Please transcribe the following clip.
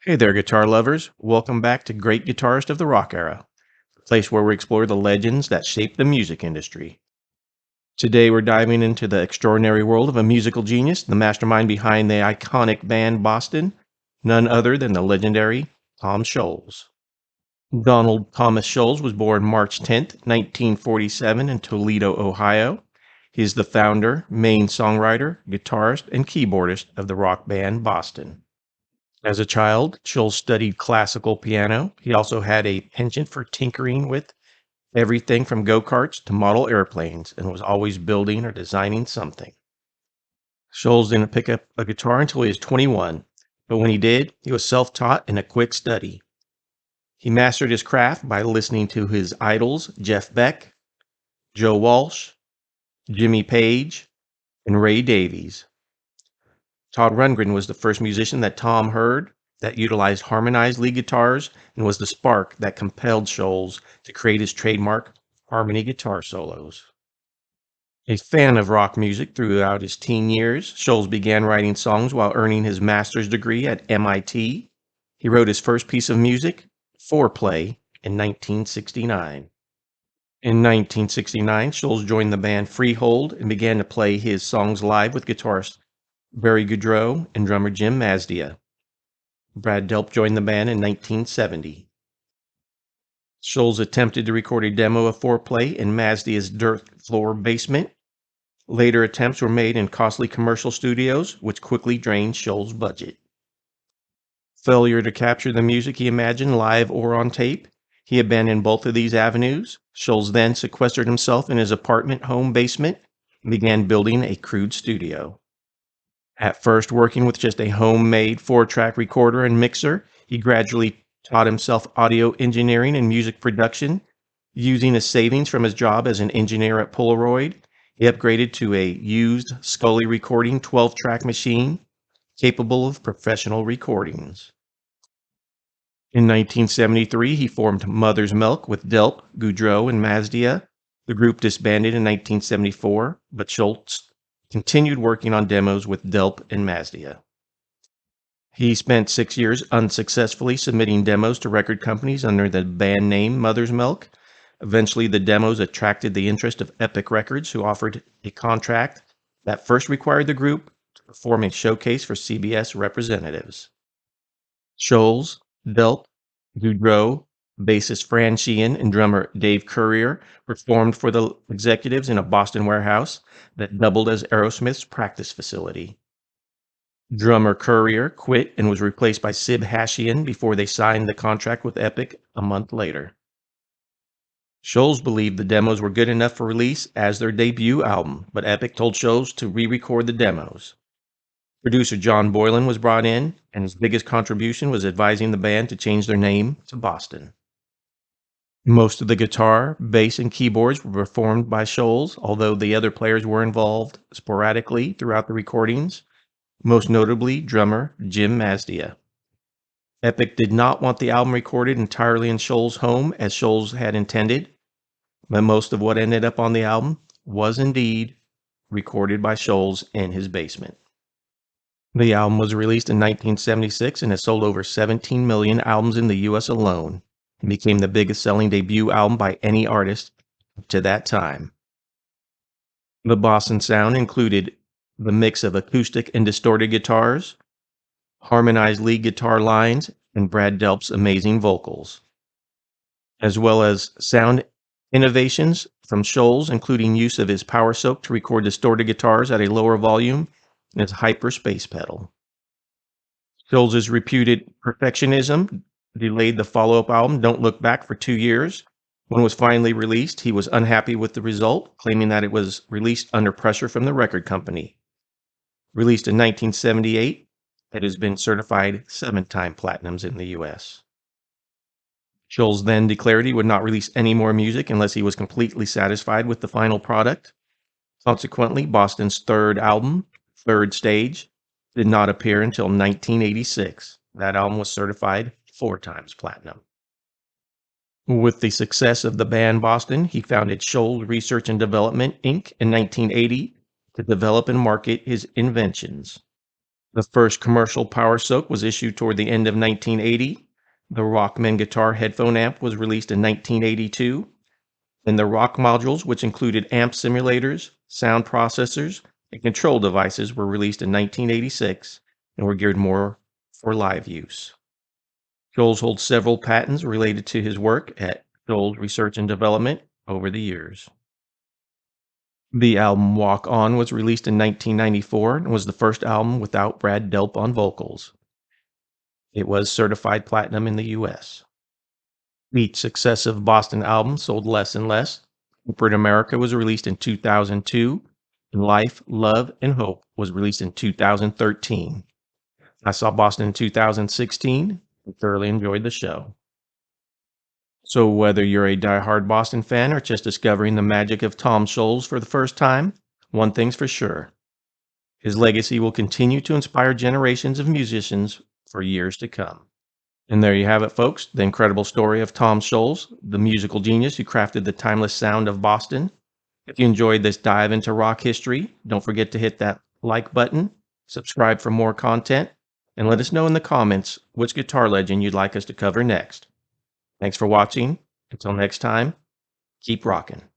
Hey there, guitar lovers. Welcome back to Great Guitarist of the Rock Era, the place where we explore the legends that shaped the music industry. Today, we're diving into the extraordinary world of a musical genius, the mastermind behind the iconic band Boston, none other than the legendary Tom Scholz. Donald Thomas Scholz was born March 10th, 1947, in Toledo, Ohio. He is the founder, main songwriter, guitarist, and keyboardist of the rock band Boston. As a child, Scholz studied classical piano. He also had a penchant for tinkering with everything from go-karts to model airplanes and was always building or designing something. Scholz didn't pick up a guitar until he was 21, but when he did, he was self-taught and a quick study. He mastered his craft by listening to his idols Jeff Beck, Joe Walsh, Jimmy Page, and Ray Davies. Todd Rundgren was the first musician that Tom heard that utilized harmonized lead guitars and was the spark that compelled Scholz to create his trademark harmony guitar solos. A fan of rock music throughout his teen years, Scholz began writing songs while earning his master's degree at MIT. He wrote his first piece of music, Foreplay, in 1969. In 1969, Scholz joined the band Freehold and began to play his songs live with guitarist Barry Goudreau and drummer Jim Mazdia. Brad Delp joined the band in 1970. Scholz attempted to record a demo of Foreplay in Mazdia's dirt floor basement. Later attempts were made in costly commercial studios, which quickly drained Scholz' budget. Failure to capture the music he imagined live or on tape. He abandoned both of these avenues. Scholz then sequestered himself in his apartment home basement and began building a crude studio. At first working with just a homemade 4-track recorder and mixer, he gradually taught himself audio engineering and music production. Using his savings from his job as an engineer at Polaroid, he upgraded to a used Scully recording 12-track machine capable of professional recordings. In 1973, he formed Mother's Milk with Delp, Goudreau, and Mazdia. The group disbanded in 1974, but Scholz continued working on demos with Delp and Mazdia. He spent 6 years unsuccessfully submitting demos to record companies under the band name Mother's Milk. Eventually, the demos attracted the interest of Epic Records, who offered a contract that first required the group to perform a showcase for CBS representatives. Scholz, Delp, Goudreau, bassist Fran Sheehan, and drummer Dave Courier performed for the executives in a Boston warehouse that doubled as Aerosmith's practice facility. Drummer Courier quit and was replaced by Sib Hashian before they signed the contract with Epic a month later. Scholz believed the demos were good enough for release as their debut album, but Epic told Scholz to re-record the demos. Producer John Boylan was brought in, and his biggest contribution was advising the band to change their name to Boston. Most of the guitar, bass, and keyboards were performed by Scholz, although the other players were involved sporadically throughout the recordings, most notably drummer Jim Mazdia. Epic did not want the album recorded entirely in Scholz' home as Scholz had intended, but most of what ended up on the album was indeed recorded by Scholz in his basement. The album was released in 1976 and has sold over 17 million albums in the US alone and became the biggest selling debut album by any artist up to that time. The Boston sound included the mix of acoustic and distorted guitars, harmonized lead guitar lines, and Brad Delp's amazing vocals, as well as sound innovations from Scholz, including use of his Power Soak to record distorted guitars at a lower volume and his Hyperspace pedal. Scholz's reputed perfectionism delayed the follow-up album, Don't Look Back, for 2 years. When it was finally released, he was unhappy with the result, claiming that it was released under pressure from the record company. Released in 1978, it has been certified 7-time platinums in the US. Scholz then declared he would not release any more music unless he was completely satisfied with the final product. Consequently, Boston's third album, Third Stage, did not appear until 1986. That album was certified 4 times platinum. With the success of the band Boston, he founded Scholz Research and Development, Inc. in 1980 to develop and market his inventions. The first commercial power soak was issued toward the end of 1980. The Rockman guitar headphone amp was released in 1982. And the Rock modules, which included amp simulators, sound processors, and control devices, were released in 1986 and were geared more for live use. Scholz holds several patents related to his work at Scholz Research and Development over the years. The album Walk On was released in 1994 and was the first album without Brad Delp on vocals. It was certified platinum in the US. Each successive Boston album sold less and less. Corporate America was released in 2002, and Life, Love, and Hope was released in 2013. I saw Boston in 2016 and thoroughly enjoyed the show. So whether you're a diehard Boston fan or just discovering the magic of Tom Scholz for the first time, one thing's for sure. His legacy will continue to inspire generations of musicians for years to come. And there you have it, folks, the incredible story of Tom Scholz, the musical genius who crafted the timeless sound of Boston. If you enjoyed this dive into rock history, don't forget to hit that like button, subscribe for more content, and let us know in the comments which guitar legend you'd like us to cover next. Thanks for watching. Until next time, keep rocking.